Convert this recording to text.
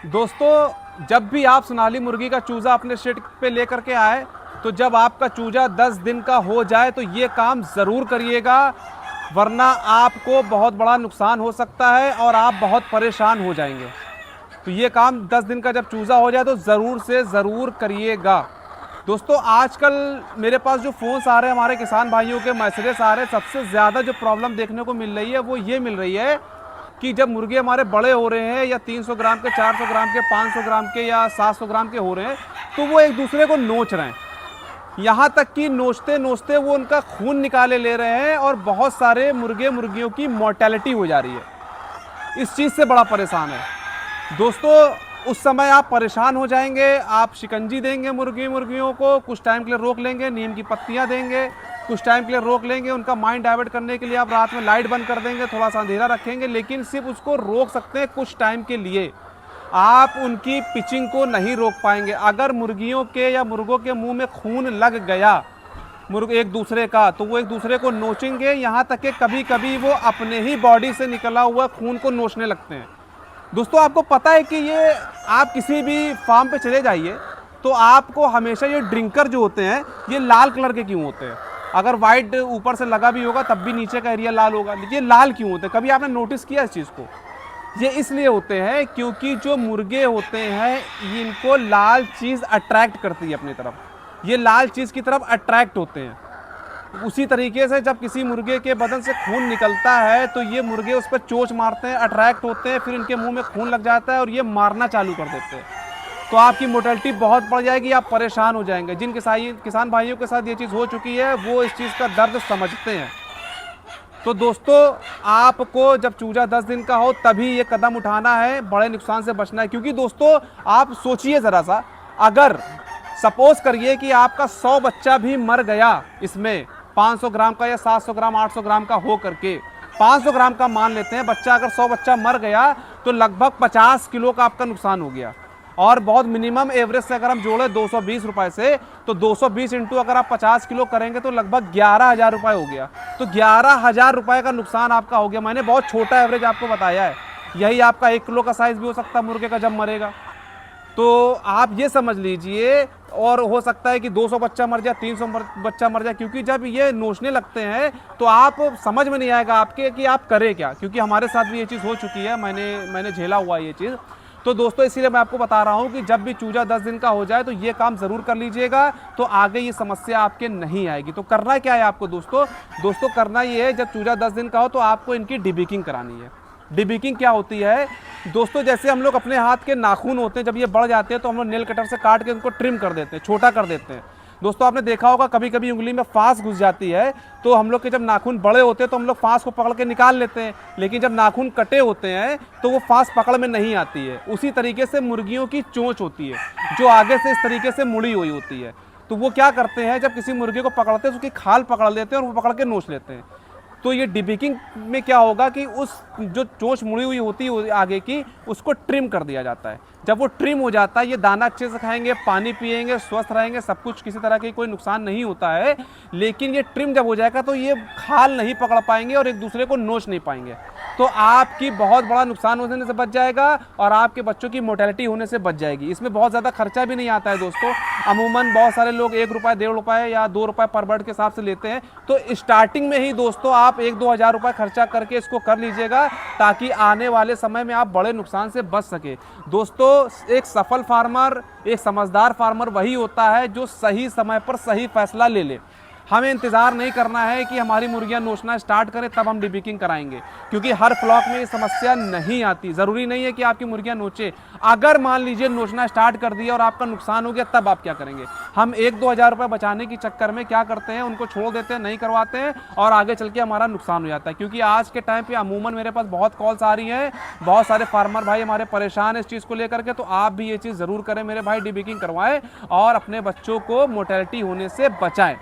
दोस्तों, जब भी आप सोनाली मुर्गी का चूज़ा अपने शेड पे लेकर के आए, तो जब आपका चूज़ा 10 दिन का हो जाए तो ये काम ज़रूर करिएगा, वरना आपको बहुत बड़ा नुकसान हो सकता है और आप बहुत परेशान हो जाएंगे। तो ये काम 10 दिन का जब चूज़ा हो जाए तो ज़रूर से ज़रूर करिएगा। दोस्तों, आजकल मेरे पास जो फ़ोन्स आ रहे हैं, हमारे किसान भाइयों के मैसेजेस आ रहे हैं, सबसे ज़्यादा जो प्रॉब्लम देखने को मिल रही है वो ये मिल रही है कि जब मुर्गे हमारे बड़े हो रहे हैं या 300 ग्राम के, 400 ग्राम के, 500 ग्राम के या 700 ग्राम के हो रहे हैं, तो वो एक दूसरे को नोच रहे हैं। यहाँ तक कि नोचते नोचते वो उनका खून निकाले ले रहे हैं और बहुत सारे मुर्गे मुर्गियों की मोर्टेलिटी हो जा रही है। इस चीज़ से बड़ा परेशान है दोस्तों। उस समय आप परेशान हो जाएंगे, आप शिकंजी देंगे मुर्गियों को, कुछ टाइम के लिए रोक लेंगे, नीम की पत्तियां देंगे, कुछ टाइम के लिए रोक लेंगे, उनका माइंड डाइवर्ट करने के लिए आप रात में लाइट बंद कर देंगे, थोड़ा सा अंधेरा रखेंगे, लेकिन सिर्फ उसको रोक सकते हैं कुछ टाइम के लिए। आप उनकी पिचिंग को नहीं रोक पाएंगे। अगर मुर्गियों के या मुर्गों के मुंह में खून लग गया मुर्ग एक दूसरे का, तो वो एक दूसरे को नोचेंगे, यहाँ तक कि कभी कभी वो अपने ही बॉडी से निकला हुआ खून को नोचने लगते हैं। दोस्तों, आपको पता है कि ये आप किसी भी फार्म पे चले जाइए तो आपको हमेशा ये ड्रिंकर जो होते हैं ये लाल कलर के क्यों होते हैं? अगर वाइट ऊपर से लगा भी होगा तब भी नीचे का एरिया लाल होगा, लेकिन ये लाल क्यों होते हैं? कभी आपने नोटिस किया इस चीज़ को? ये इसलिए होते हैं क्योंकि जो मुर्गे होते हैं इनको लाल चीज़ अट्रैक्ट करती है अपनी तरफ, ये लाल चीज़ की तरफ अट्रैक्ट होते हैं। उसी तरीके से जब किसी मुर्गे के बदन से खून निकलता है तो ये मुर्गे उस पर चोंच मारते हैं, अट्रैक्ट होते हैं, फिर इनके मुंह में खून लग जाता है और ये मारना चालू कर देते हैं। तो आपकी मोर्टेलिटी बहुत बढ़ जाएगी, आप परेशान हो जाएंगे। जिन किसान भाइयों के साथ ये चीज़ हो चुकी है वो इस चीज़ का दर्द समझते हैं। तो दोस्तों, आपको जब चूजा 10 दिन का हो तभी ये कदम उठाना है, बड़े नुकसान से बचना है। क्योंकि दोस्तों, आप सोचिए ज़रा सा, अगर सपोज करिए कि आपका 100 बच्चा भी मर गया इसमें, 500 ग्राम का या 700 ग्राम 800 ग्राम का हो करके, 500 ग्राम का मान लेते हैं बच्चा, अगर 100 बच्चा मर गया तो लगभग 50 किलो का आपका नुकसान हो गया। और बहुत मिनिमम एवरेज से अगर हम जोड़े 220 रुपए से, तो 220 इंटू अगर आप 50 किलो करेंगे तो लगभग 11,000 रुपये हो गया। तो 11,000 रुपये का नुकसान आपका हो गया। मैंने बहुत छोटा एवरेज आपको बताया है, यही आपका 1 किलो का साइज भी हो सकता है मुर्गे का जब मरेगा। तो आप ये समझ लीजिए, और हो सकता है कि 200 बच्चा मर जाए, 300 बच्चा मर जाए, क्योंकि जब ये नोचने लगते हैं तो आप समझ में नहीं आएगा आपके कि आप करें क्या। क्योंकि हमारे साथ भी ये चीज़ हो चुकी है, मैंने झेला हुआ ये चीज़। तो दोस्तों, इसीलिए मैं आपको बता रहा हूँ कि जब भी चूजा 10 दिन का हो जाए तो ये काम ज़रूर कर लीजिएगा, तो आगे ये समस्या आपके नहीं आएगी। तो करना क्या है आपको दोस्तों करना ये है, जब चूजा 10 दिन का हो तो आपको इनकी डिबीकिंग करानी है। डिबीकिंग क्या होती है दोस्तों? जैसे हम लोग अपने हाथ के नाखून होते हैं, जब ये बढ़ जाते हैं तो हम लोग नेल कटर से काट के उनको ट्रिम कर देते हैं, छोटा कर देते हैं। दोस्तों, आपने देखा होगा कभी कभी उंगली में फांस घुस जाती है, तो हम लोग के जब नाखून बड़े होते हैं तो हम लोग फांस को पकड़ के निकाल लेते हैं, लेकिन जब नाखून कटे होते हैं तो वो फांस पकड़ में नहीं आती है। उसी तरीके से मुर्गियों की चोंच होती है जो आगे से इस तरीके से मुड़ी हुई होती है। तो वो क्या करते हैं, जब किसी मुर्गे को पकड़ते हैं उसकी खाल पकड़ लेते हैं और वो पकड़ के नोच लेते हैं। तो ये डिबीकिंग में क्या होगा कि उस जो चोंच मुड़ी हुई होती है आगे की, उसको ट्रिम कर दिया जाता है। जब वो ट्रिम हो जाता है, ये दाना अच्छे से खाएंगे, पानी पिएंगे, स्वस्थ रहेंगे, सब कुछ, किसी तरह की कोई नुकसान नहीं होता है। लेकिन ये ट्रिम जब हो जाएगा तो ये खाल नहीं पकड़ पाएंगे और एक दूसरे को नोच नहीं पाएंगे। तो आपकी बहुत बड़ा नुकसान होने से बच जाएगा और आपके बच्चों की मोर्टेलिटी होने से बच जाएगी। इसमें बहुत ज़्यादा खर्चा भी नहीं आता है दोस्तों। अमूमन बहुत सारे लोग 1 रुपये, 1.5 रुपये या 2 रुपये पर बर्ड के हिसाब से लेते हैं। तो स्टार्टिंग में ही दोस्तों आप 1-2 हज़ार रुपये खर्चा करके इसको कर लीजिएगा, ताकि आने वाले समय में आप बड़े नुकसान से बच सके। दोस्तों, एक सफल फार्मर, एक समझदार फार्मर वही होता है जो सही समय पर सही फैसला ले ले। हमें इंतज़ार नहीं करना है कि हमारी मुर्गियां नोचना स्टार्ट करें तब हम डिबीकिंग कराएंगे, क्योंकि हर फ्लॉक में ये समस्या नहीं आती। ज़रूरी नहीं है कि आपकी मुर्गियां नोचे। अगर मान लीजिए नोचना स्टार्ट कर दिया और आपका नुकसान हो गया, तब आप क्या करेंगे? हम 1-2 हज़ार रुपये बचाने के चक्कर में क्या करते हैं, उनको छोड़ देते हैं, नहीं करवाते हैं और आगे चल के हमारा नुकसान हो जाता है। क्योंकि आज के टाइम पर अमूमन मेरे पास बहुत कॉल्स आ रही हैं, बहुत सारे फार्मर भाई हमारे परेशान हैं इस चीज़ को लेकर के। तो आप भी ये चीज़ ज़रूर करें मेरे भाई, डिबीकिंग करवाएं और अपने बच्चों को मोर्टेलिटी होने से बचाएं।